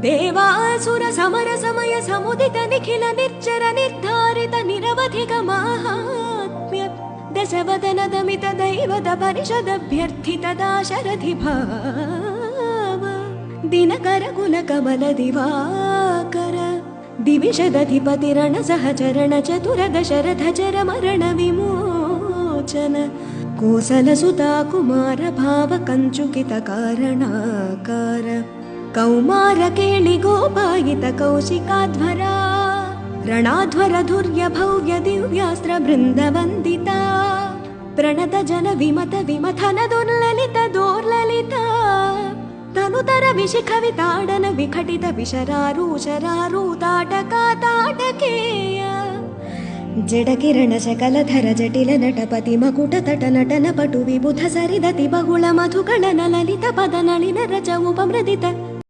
देवासुर समर समय समुदित निखिल निर्जर निर्धारित निरवधिक माहात्म्य दशवदन दमित दैवत परिषदभ्यर्थित दाशरथि भाव दिनकर कुल कमल दिवाकर दिविषदधिपतिरण सहचरण चतुर दशरथ चर मरण विमोचन कोसलसुता कुमार भाव कंचुकित कारणाकार कौमार केळि गोपायित कौशिकाध्वरा ರಣಾಧ್ವರ ಧುರ್ಯ ಭವ್ಯ ದಿವ್ಯಾಸ್ತ್ರ ಬೃಂದ ವಂದಿತ ಪ್ರಣತ ಜನ ವಿಮತ ವಿಮಥನ ದುರ್ಲಲಿತ ದೋರ್ಲಲಿತ ತನುತರ ವಿಶಿಖವಿತಾಡನ ವಿಘಟಿತ ವಿಶರಾರೂಷರಾರೂತಾಟಕ ತಾಟಕೇಯ ಜಡಕಿರಣ ಶಕಲಧರ ಜಟಿಲ ನಟಪತಿ ಮಕುಟ ತಟ ನಟನ ಪಟು ವಿಬುಧ ಸರಿದತಿ ಬಹುಳ ಮಧುಗಳನ ಲಲಿತ ಪದ ನಳಿನ ರಚ ಉಪಮೃದಿತ